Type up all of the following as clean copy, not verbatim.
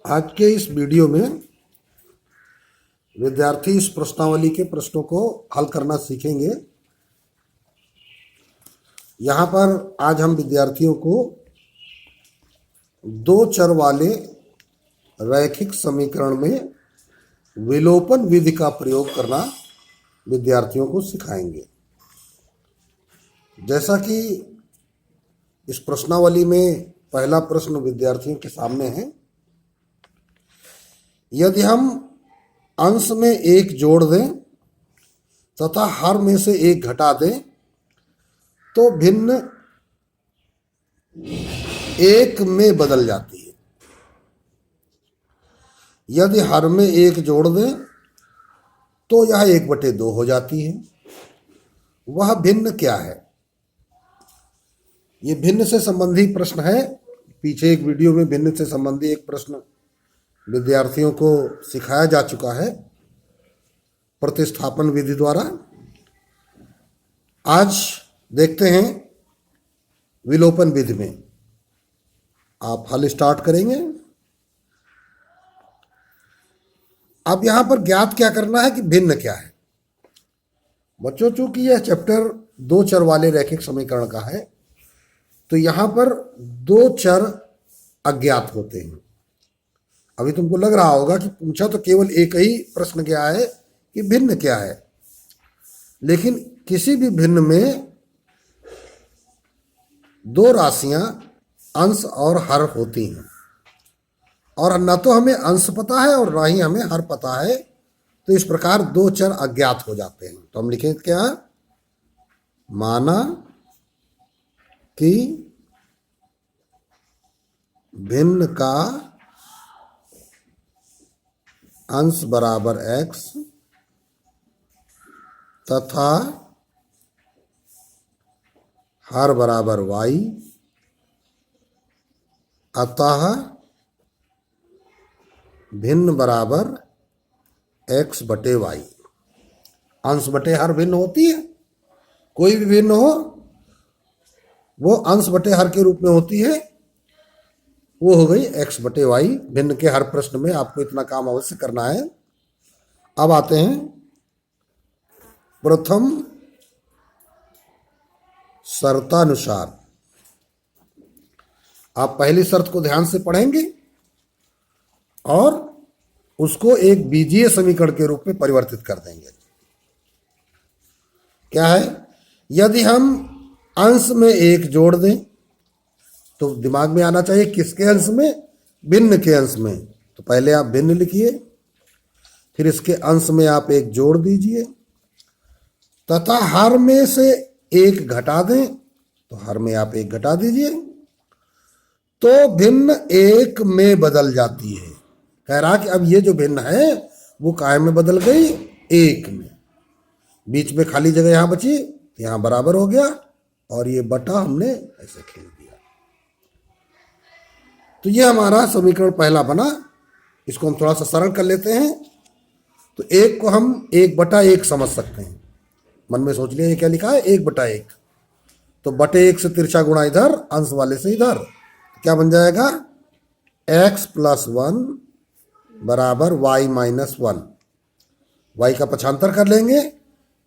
आज के इस वीडियो में विद्यार्थी इस प्रश्नावली के प्रश्नों को हल करना सीखेंगे। यहाँ पर आज हम विद्यार्थियों को दो चर वाले रैखिक समीकरण में विलोपन विधि का प्रयोग करना विद्यार्थियों को सिखाएंगे। जैसा कि इस प्रश्नावली में पहला प्रश्न विद्यार्थियों के सामने है, यदि हम अंश में एक जोड़ दें तथा हर में से एक घटा दें तो भिन्न एक में बदल जाती है। यदि हर में एक जोड़ दें तो यह 1/2 हो जाती है। वह भिन्न क्या है? ये भिन्न से संबंधी प्रश्न है। पीछे एक वीडियो में भिन्न से संबंधी एक प्रश्न विद्यार्थियों को सिखाया जा चुका है प्रतिस्थापन विधि द्वारा। आज देखते हैं विलोपन विधि में। आप हल स्टार्ट करेंगे। अब यहां पर ज्ञात क्या करना है कि भिन्न क्या है। बच्चों, चूंकि यह चैप्टर दो चर वाले रैखिक समीकरण का है तो यहां पर दो चर अज्ञात होते हैं। अभी तुमको लग रहा होगा कि पूछा तो केवल एक ही प्रश्न क्या है कि भिन्न क्या है, लेकिन किसी भी भिन्न में दो राशियां अंश और हर होती हैं और न तो हमें अंश पता है और न ही हमें हर पता है, तो इस प्रकार दो चर अज्ञात हो जाते हैं। तो हम लिखेंगे क्या? माना कि भिन्न का अंश बराबर x तथा हर बराबर y, अतः भिन्न बराबर x/y। अंश बटे हर भिन्न होती है। कोई भी भिन्न हो वो अंश बटे हर के रूप में होती है। वो हो गई x/y। भिन्न के हर प्रश्न में आपको इतना काम अवश्य करना है। अब आते हैं प्रथम शर्तानुसार। आप पहली शर्त को ध्यान से पढ़ेंगे और उसको एक बीजीय समीकरण के रूप में परिवर्तित कर देंगे। क्या है? यदि हम अंश में एक जोड़ दें तो दिमाग में आना चाहिए किसके अंश में? भिन्न के अंश में। तो पहले आप भिन्न लिखिए, फिर इसके अंश में आप एक जोड़ दीजिए तथा हर में से एक घटा दें तो हर में आप एक घटा दीजिए तो भिन्न एक में बदल जाती है। कह रहा कि अब ये जो भिन्न है वो काय में बदल गई? एक में। बीच में खाली जगह यहां बची, यहां बराबर हो गया और ये बटा हमने ऐसे खींच दिया। तो ये हमारा समीकरण पहला बना। इसको हम थोड़ा सा सरल कर लेते हैं। तो एक को हम 1/1 समझ सकते हैं। मन में सोच लिया ये क्या लिखा है? 1/1। तो बटे 1 से तिरछा गुणा इधर, अंश वाले से इधर। तो क्या बन जाएगा? x+1 बराबर y-1। y का पक्षांतर कर लेंगे,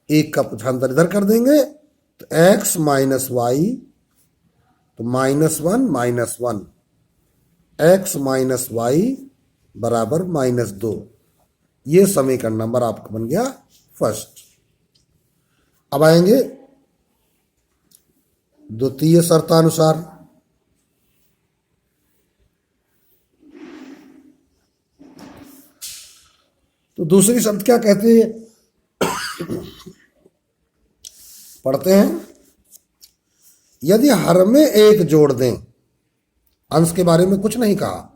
1 का पक्षांतर इधर कर देंगे तो x - y, तो -1 x - y बराबर -2। ये समीकरण नंबर आपका बन गया फर्स्ट। अब आएंगे द्वितीय शर्तानुसार। तो दूसरी शर्त क्या कहते हैं? पढ़ते हैं। यदि हर में एक जोड़ दें, अंश के बारे में कुछ नहीं कहा,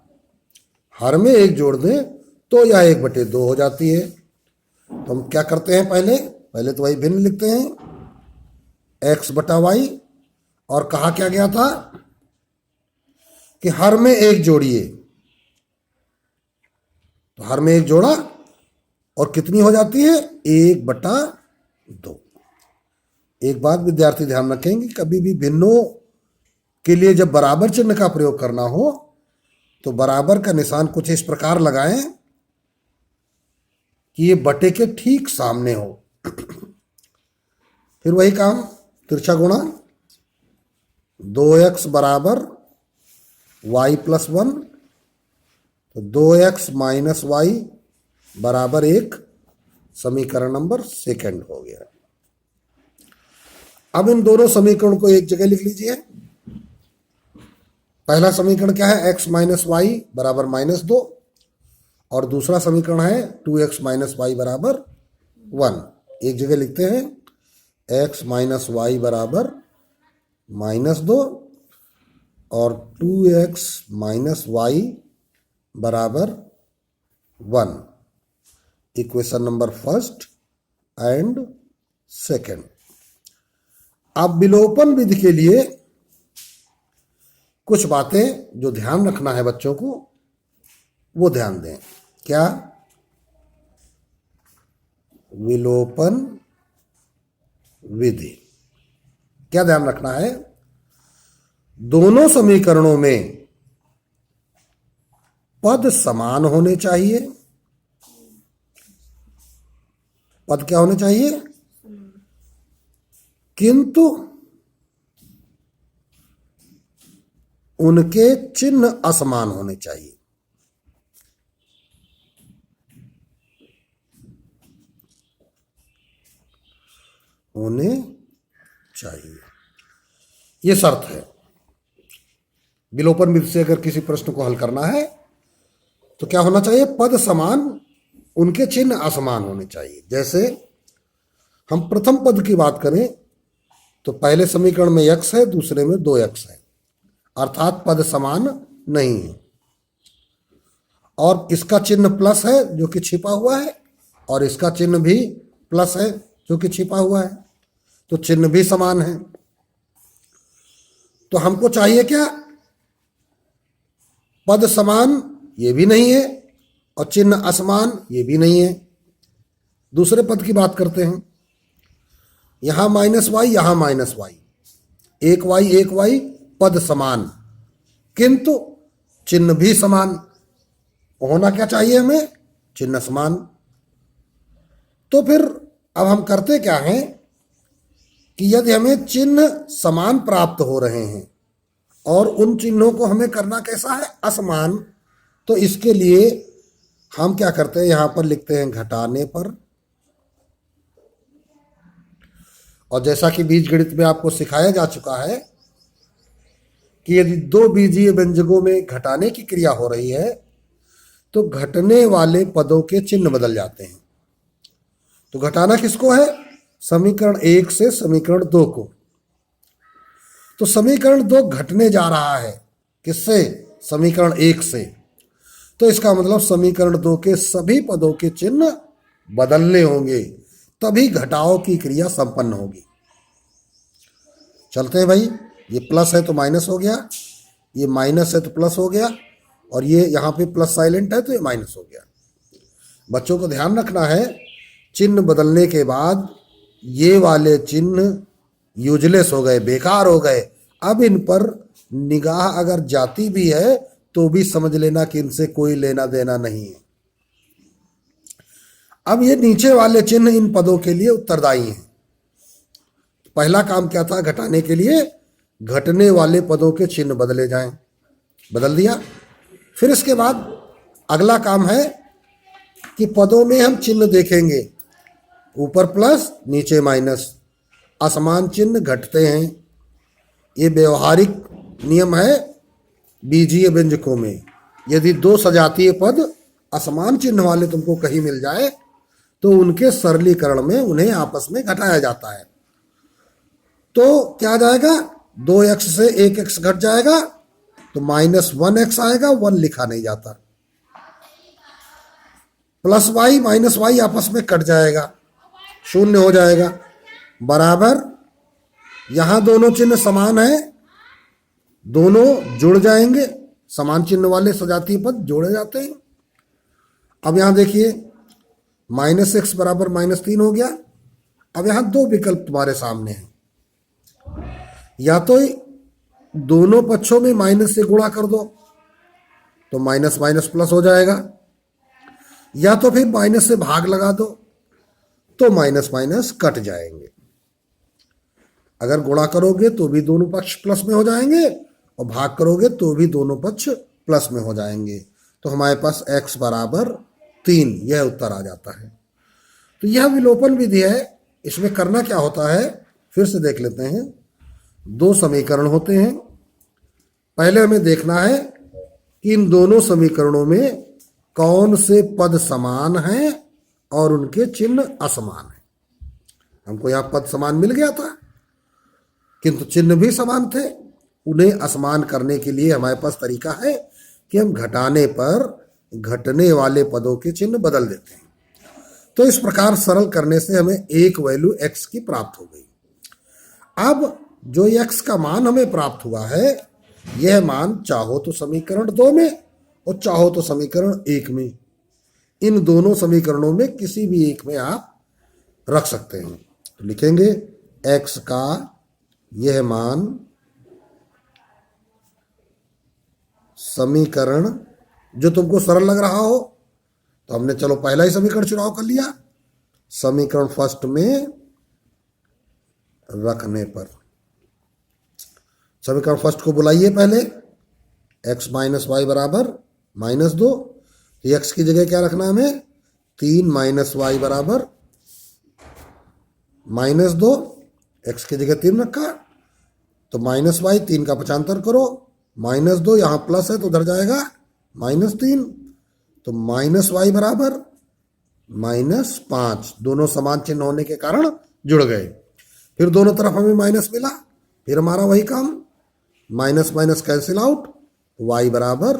हर में एक जोड़ दें तो यह 1/2 हो जाती है। तो हम क्या करते हैं? पहले तो वही भिन्न लिखते हैं x/y। और कहा क्या गया था कि हर में एक जोड़िए। तो हर में एक जोड़ा और कितनी हो जाती है? 1/2। एक बात विद्यार्थी ध्यान रखेंगे, कभी भी भिन्नों के लिए जब बराबर चिन्ह का प्रयोग करना हो तो बराबर का निशान कुछ इस प्रकार लगाएं कि ये बटे के ठीक सामने हो। फिर वही काम, तिरछा गुणा 2x बराबर y प्लस 1, तो 2x माइनस वाई बराबर 1, समीकरण नंबर सेकंड हो गया। अब इन दोनों समीकरण को एक जगह लिख लीजिए। पहला समीकरण क्या है, x माइनस वाई बराबर -2, और दूसरा समीकरण है 2x माइनस वाई बराबर 1। एक जगह लिखते हैं, x माइनस वाई बराबर -2 और 2x माइनस वाई बराबर 1, equation number first and second. अब विलोपन विधि के लिए कुछ बातें जो ध्यान रखना है बच्चों को, वो ध्यान दें। क्या? विलोपन विधि क्या ध्यान रखना है? दोनों समीकरणों में पद समान होने चाहिए। पद क्या होने चाहिए? किंतु उनके चिन्ह असमान होने चाहिए। होने चाहिए, ये शर्त है। विलोपन विधि से अगर किसी प्रश्न को हल करना है तो क्या होना चाहिए? पद समान, उनके चिन्ह असमान होने चाहिए। जैसे हम प्रथम पद की बात करें तो पहले समीकरण में x है, दूसरे में 2x है, अर्थात पद समान नहीं है। और इसका चिन्ह प्लस है जो कि छिपा हुआ है, और इसका चिन्ह भी प्लस है जो कि छिपा हुआ है, तो चिन्ह भी समान है। तो हमको चाहिए क्या? पद समान ये भी नहीं है और चिन्ह असमान ये भी नहीं है। दूसरे पद की बात करते हैं। यहां -y, यहां -y, 1y पद समान, किंतु चिन्ह भी समान। होना क्या चाहिए हमें? चिन्ह समान। तो फिर अब हम करते क्या हैं कि यदि हमें चिन्ह समान प्राप्त हो रहे हैं और उन चिन्हों को हमें करना कैसा है? असमान, तो इसके लिए हम क्या करते हैं, यहां पर लिखते हैं घटाने पर। और जैसा कि बीजगणित में आपको सिखाया जा चुका है कि यदि दो बीजीय व्यंजकों में घटाने की क्रिया हो रही है तो घटने वाले पदों के चिन्ह बदल जाते हैं। तो घटाना किसको है? समीकरण 1 से समीकरण 2 को। तो समीकरण 2 घटने जा रहा है किससे? समीकरण 1 से। तो इसका मतलब समीकरण 2 के सभी पदों के चिन्ह बदलने होंगे, तभी घटाव की क्रिया संपन्न होगी। चलते हैं भाई, ये प्लस है तो माइनस हो गया, ये माइनस है तो प्लस हो गया, और ये यहाँ पे प्लस साइलेंट है तो ये माइनस हो गया। बच्चों को ध्यान रखना है, चिन्ह बदलने के बाद ये वाले चिन्ह यूजलेस हो गए, बेकार हो गए। अब इन पर निगाह अगर जाती भी है तो भी समझ लेना कि इनसे कोई लेना देना नहीं है। अब ये नीचे वाले चिन्ह इन पदों के लिए उत्तरदायी हैं। पहला काम क्या था? घटाने के लिए घटने वाले पदों के चिन्ह बदले जाएं, बदल दिया। फिर इसके बाद अगला काम है कि पदों में हम चिन्ह देखेंगे, ऊपर प्लस नीचे माइनस, असमान चिन्ह घटते हैं। ये व्यवहारिक नियम है बीजीय व्यंजकों में। यदि दो सजातीय पद असमान चिन्ह वाले तुमको कहीं मिल जाए तो उनके सरलीकरण में उन्हें आपस में घटाया जाता है। तो क्या आ जाएगा? 2x से 1x घट जाएगा तो -1x आएगा, 1 लिखा नहीं जाता। प्लस y माइनस y आपस में कट जाएगा, 0 हो जाएगा, बराबर यहां दोनों चिन्ह समान है, दोनों जुड़ जाएंगे। समान चिन्ह वाले सजातीय पद जोड़े जाते हैं। अब यहां देखिए, -x बराबर -3 हो गया। अब यहां दो विकल्प तुम्हारे सामने हैं, या तो दोनों पक्षों में माइनस से गुणा कर दो, तो माइनस माइनस प्लस हो जाएगा, या तो फिर माइनस से भाग लगा दो तो माइनस माइनस कट जाएंगे। अगर गुणा करोगे तो भी दोनों पक्ष प्लस में हो जाएंगे और भाग करोगे तो भी दोनों पक्ष प्लस में हो जाएंगे। तो हमारे पास x बराबर 3, यह उत्तर आ जाता है। तो यह विलोपन विधि है। इसमें करना क्या होता है, फिर से देख लेते हैं। दो समीकरण होते हैं, पहले हमें देखना है कि इन दोनों समीकरणों में कौन से पद समान हैं और उनके चिन्ह असमान हैं। हमको यहां पद समान मिल गया था किंतु चिन्ह भी समान थे। उन्हें असमान करने के लिए हमारे पास तरीका है कि हम घटाने पर घटने वाले पदों के चिन्ह बदल देते हैं। तो इस प्रकार सरल करने से हमें एक वैल्यू x की प्राप्त हो गई। अब जो x का मान हमें प्राप्त हुआ है, यह मान चाहो तो समीकरण 2 में और चाहो तो समीकरण 1 में, इन दोनों समीकरणों में किसी भी एक में आप रख सकते हैं। तो लिखेंगे x का यह मान समीकरण जो तुमको सरल लग रहा हो, तो हमने चलो पहला ही समीकरण चुनाव कर लिया, समीकरण फर्स्ट में रखने पर। समीकरण फर्स्ट को बुलाइए पहले, x माइनस वाई बराबर -2। x की जगह क्या रखना हमें, 3 माइनस वाई बराबर -2। x की जगह 3 रखा तो माइनस वाई, 3 का पक्षांतर करो, -2 यहां प्लस है तो उधर जाएगा -3, तो माइनस वाई बराबर -5। दोनों समान चिन्ह होने के कारण जुड़ गए। फिर दोनों तरफ हमें माइनस मिला, फिर हमारा वही काम, minus minus cancel out, y बराबर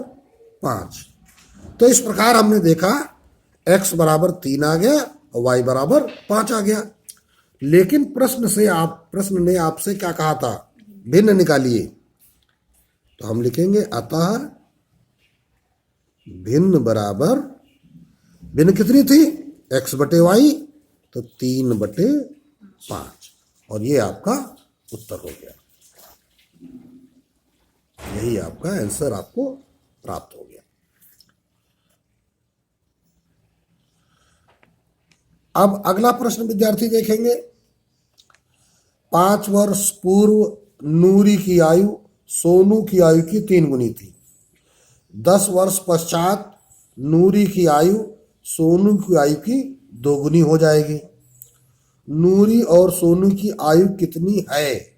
5। तो इस प्रकार हमने देखा x बराबर 3 आ गया और y बराबर 5 आ गया। लेकिन प्रश्न ने आपसे क्या कहा था, भिन्न निकालिए। तो हम लिखेंगे अतः भिन्न बराबर, भिन्न कितनी थी, x बटे वाई, तो 3/5, और ये आपका उत्तर हो गया। यही आपका आंसर आपको प्राप्त हो गया। अब अगला प्रश्न विद्यार्थी देखेंगे। 5 वर्ष पूर्व नूरी की आयु सोनू की आयु की 3 गुनी थी। 10 वर्ष पश्चात नूरी की आयु सोनू की आयु की 2 गुनी हो जाएगी। नूरी और सोनू की आयु कितनी है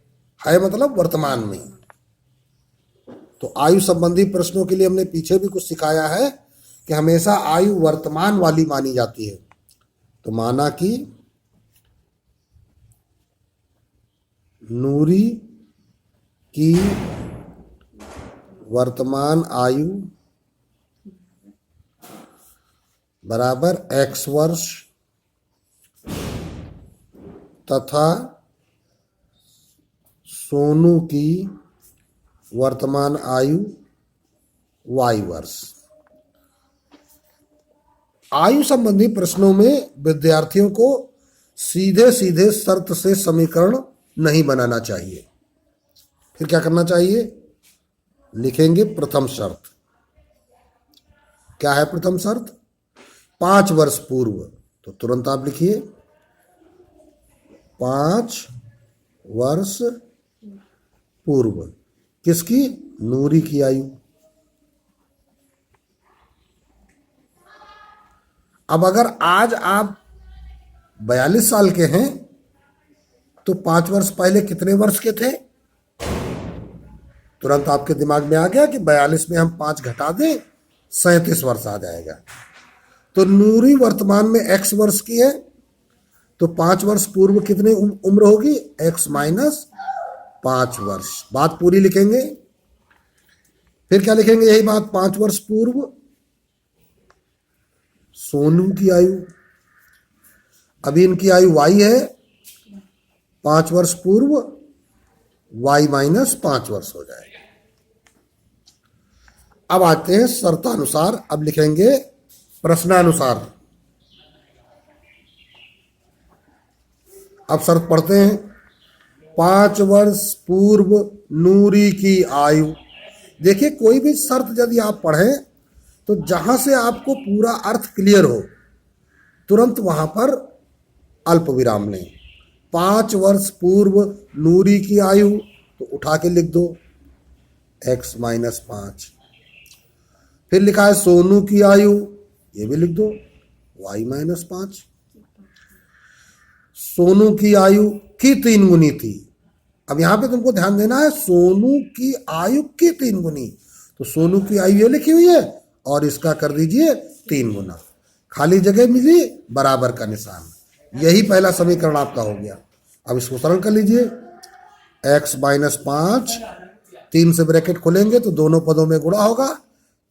मतलब वर्तमान में। तो आयु संबंधी प्रश्नों के लिए हमने पीछे भी कुछ सिखाया है कि हमेशा आयु वर्तमान वाली मानी जाती है। तो माना कि नूरी की वर्तमान आयु बराबर x वर्ष तथा सोनू की वर्तमान आयु y वर्ष। आयु संबंधी प्रश्नों में विद्यार्थियों को सीधे सीधे शर्त से समीकरण नहीं बनाना चाहिए। फिर क्या करना चाहिए, लिखेंगे प्रथम शर्त। क्या है प्रथम शर्त, 5 वर्ष पूर्व, तो तुरंत आप लिखिए 5 वर्ष पूर्व किसकी, नूरी की आयु। अब अगर आज आप 42 साल के हैं तो 5 वर्ष पहले कितने वर्ष के थे। तुरंत आपके दिमाग में आ गया कि 42 में हम 5 घटा दें 37 वर्ष आ जाएगा। तो नूरी वर्तमान में x वर्ष की है, तो 5 वर्ष पूर्व कितनी उम्र होगी, x माइनस 5 वर्ष। बात पूरी लिखेंगे। फिर क्या लिखेंगे, यही बात 5 वर्ष पूर्व सोनू की आयु। अभी इनकी आयु y है, 5 वर्ष पूर्व y माइनस 5 वर्ष हो जाएगा। अब आते हैं शर्तानुसार। अब लिखेंगे प्रश्नानुसार। अब शर्त पढ़ते हैं। 5 वर्ष पूर्व नूरी की आयु। देखिए कोई भी शर्त यदि आप पढ़ें तो जहां से आपको पूरा अर्थ क्लियर हो तुरंत वहां पर अल्प विराम लें। 5 वर्ष पूर्व नूरी की आयु, तो उठा के लिख दो x माइनस 5। फिर लिखा है सोनू की आयु, ये भी लिख दो y माइनस 5। सोनू की आयु की 3 गुनी थी। अब यहां पे तुमको ध्यान देना है, सोनू की आयु की 3 गुनी, तो सोनू की आयु ये लिखी हुई है और इसका कर दीजिए 3 गुना। खाली जगह मिली बराबर का निशान, यही पहला समीकरण आपका हो गया। अब इसको सरल कर लीजिए, x माइनस 5, 3 से ब्रैकेट खोलेंगे तो दोनों पदों में गुणा होगा,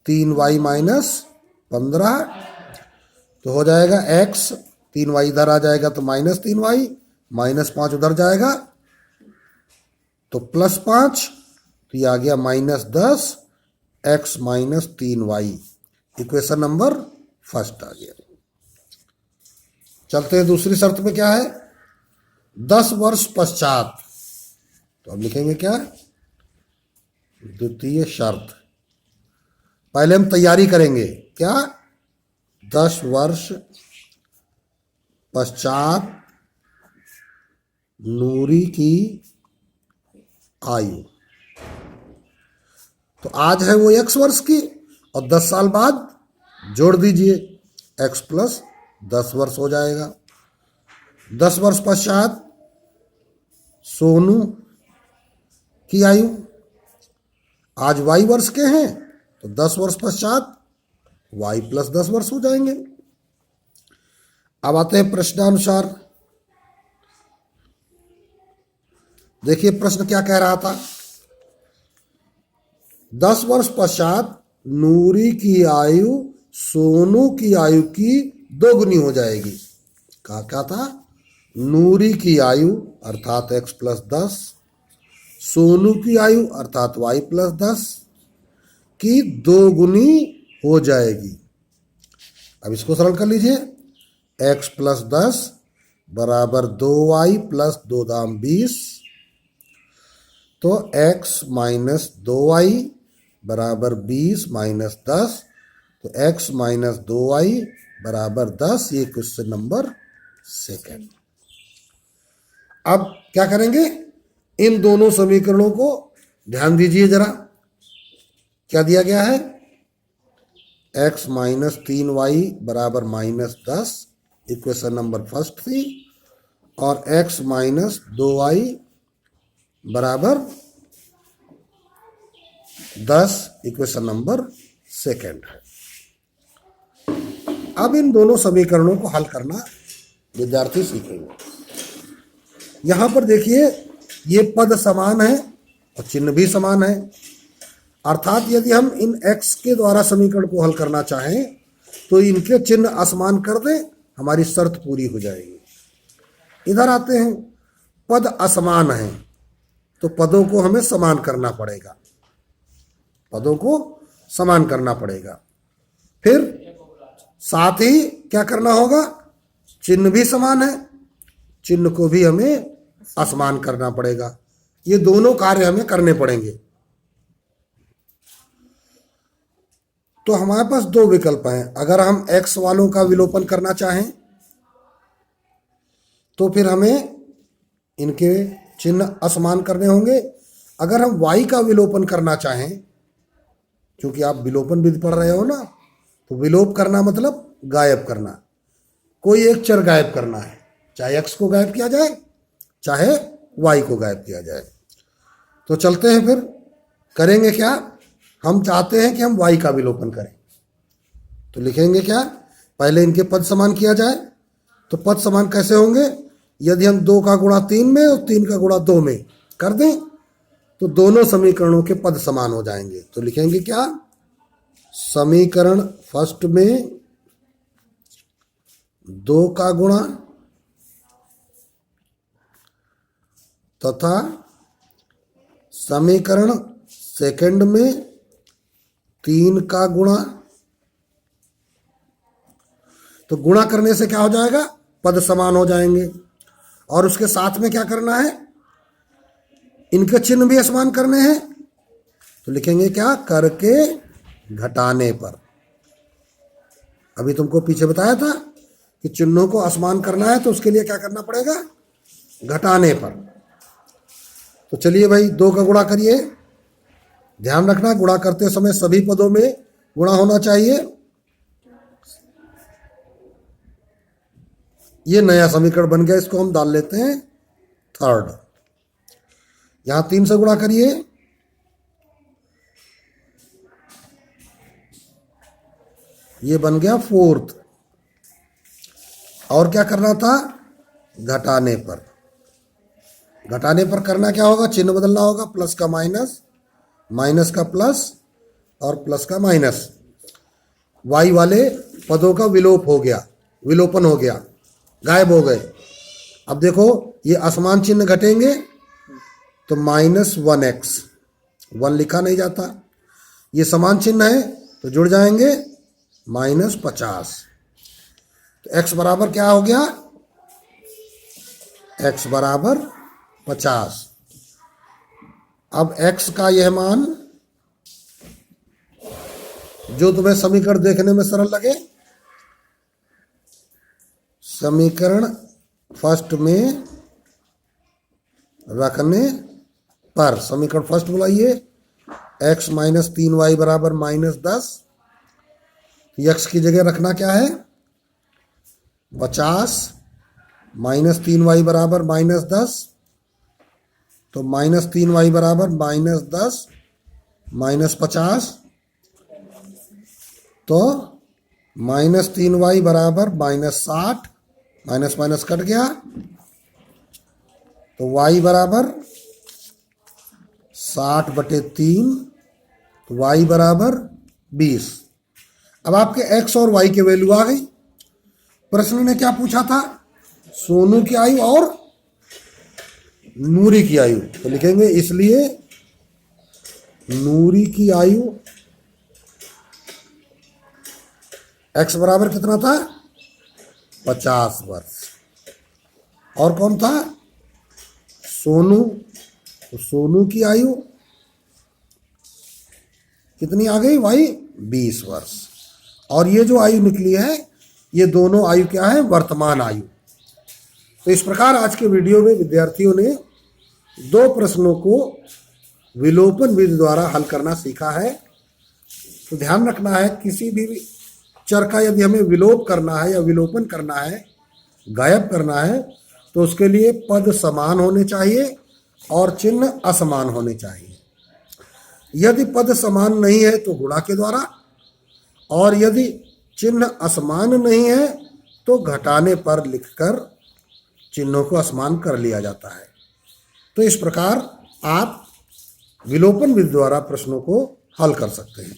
3y माइनस 15, तो हो जाएगा x, 3y इधर आ जाएगा तो माइनस 3y, माइनस 5 उधर जाएगा तो प्लस 5, तो ये आ गया माइनस 10, x माइनस 3y। इक्वेशन नंबर फर्स्ट आ गया। चलते हैं दूसरी शर्त में, क्या है 10 वर्ष पश्चात, तो अब लिखेंगे क्या, द्वितीय शर्त। पहले हम तैयारी करेंगे, क्या 10 वर्ष पश्चात नूरी की आयु, तो आज है वो x वर्ष की और 10 साल बाद जोड़ दीजिए x प्लस 10 वर्ष हो जाएगा। 10 वर्ष पश्चात सोनू की आयु, आज y वर्ष के हैं तो 10 वर्ष पश्चात y प्लस 10 वर्ष हो जाएंगे। अब आते हैं प्रश्नानुसार। देखिए प्रश्न क्या कह रहा था, 10 वर्ष पश्चात नूरी की आयु सोनू की आयु की 2 गुनी हो जाएगी। कहा क्या था, नूरी की आयु अर्थात x प्लस 10, सोनू की आयु अर्थात y प्लस 10 की 2 गुनी हो जाएगी। अब इसको सरल कर लीजिए, x प्लस 10 बराबर 2y प्लस 2 दाम 20, तो x माइनस 2y बराबर 20 माइनस 10, तो x माइनस 2y बराबर 10। ये क्वेश्चन नंबर सेकंड। अब क्या करेंगे, इन दोनों समीकरणों को ध्यान दीजिए जरा, क्या दिया गया है, x माइनस 3y बराबर माइनस 10 इक्वेशन नंबर फर्स्ट थी, और x माइनस 2y बराबर 10 इक्वेशन नंबर सेकंड है। अब इन दोनों समीकरणों को हल करना विद्यार्थी सीखेंगे। यहां पर देखिए ये पद समान है और चिन्ह भी समान है, अर्थात यदि हम इन x के द्वारा समीकरण को हल करना चाहें तो इनके चिन्ह असमान कर दें, हमारी शर्त पूरी हो जाएगी। इधर आते हैं, पद असमान है तो पदों को हमें समान करना पड़ेगा, पदों को समान करना पड़ेगा। फिर साथ ही क्या करना होगा, चिन्ह भी समान है, चिन्ह को भी हमें असमान करना पड़ेगा। ये दोनों कार्य हमें करने पड़ेंगे। तो हमारे पास 2 विकल्प हैं। अगर हम x वालों का विलोपन करना चाहें तो फिर हमें इनके चिन्ह असमान करने होंगे। अगर हम y का विलोपन करना चाहें, क्योंकि आप विलोपन विधि पढ़ रहे हो ना, तो विलोप करना मतलब गायब करना, कोई एक चर गायब करना है, चाहे x को गायब किया जाए चाहे y को गायब किया जाए। तो चलते हैं, फिर करेंगे क्या, हम चाहते हैं कि हम y का विलोपन करें, तो लिखेंगे क्या, पहले इनके पद समान किया जाए। तो पद समान कैसे होंगे, यदि हम 2 का गुणा 3 में और 3 का गुणा 2 में कर दें तो दोनों समीकरणों के पद समान हो जाएंगे। तो लिखेंगे क्या, समीकरण फर्स्ट में 2 का गुणा तथा समीकरण सेकंड में 3 का गुणा। तो गुणा करने से क्या हो जाएगा, पद समान हो जाएंगे। और उसके साथ में क्या करना है, इनके चिन्ह भी समान करने हैं। तो लिखेंगे क्या, करके घटाने पर। अभी तुमको पीछे बताया था कि चिन्हों को असमान करना है तो उसके लिए क्या करना पड़ेगा, घटाने पर। तो चलिए भाई 2 का गुणा करिए। ध्यान रखना गुणा करते समय सभी पदों में गुणा होना चाहिए। ये नया समीकरण बन गया, इसको हम डाल लेते हैं 3rd। यहां 3 से गुणा करिए, ये बन गया 4th। और क्या करना था, घटाने पर। घटाने पर करना क्या होगा, चिन्ह बदलना होगा, प्लस का माइनस, माइनस का प्लस और प्लस का माइनस। वाई वाले पदों का विलोप हो गया, विलोपन हो गया, गायब हो गए। अब देखो ये असमान चिन्ह घटेंगे तो -1x, 1 लिखा नहीं जाता। ये समान चिन्ह है तो जुड़ जाएंगे -50। तो x बराबर क्या हो गया, x बराबर 50। अब x का यह मान जो तुम्हें समीकरण देखने में सरल लगे, समीकरण फर्स्ट में रखने पर, समीकरण फर्स्ट बुलाइए, x - 3y बराबर -10। x की जगह रखना क्या है, 50 - 3y बराबर -10। तो -3y बराबर -10 -50, तो -3y बराबर -60, माइनस माइनस कट गया, तो y बराबर 60/3, तो y बराबर 20। अब आपके x और y के वैल्यू आ गई। प्रश्न ने क्या पूछा था, सोनू की आयु और नूरी की आयु। तो लिखेंगे इसलिए नूरी की आयु x बराबर कितना था, 50 वर्ष। और कौन था, सोनू। तो सोनू की आयु कितनी आ गई भाई, 20 वर्ष। और ये जो आयु निकली है, ये दोनों आयु क्या है, वर्तमान आयु। तो इस प्रकार आज के वीडियो में विद्यार्थियों ने 2 प्रश्नों को विलोपन विधि द्वारा हल करना सीखा है। तो ध्यान रखना है, किसी भी चर का यदि हमें विलोप करना है या विलोपन करना है, गायब करना है, तो उसके लिए पद समान होने चाहिए और चिन्ह असमान होने चाहिए। यदि पद समान नहीं है तो गुणा के द्वारा, और यदि चिन्ह असमान नहीं है तो घटाने पर लिखकर चिन्हों को असमान कर लिया जाता है। तो इस प्रकार आप विलोपन विधि द्वारा प्रश्नों को हल कर सकते हैं।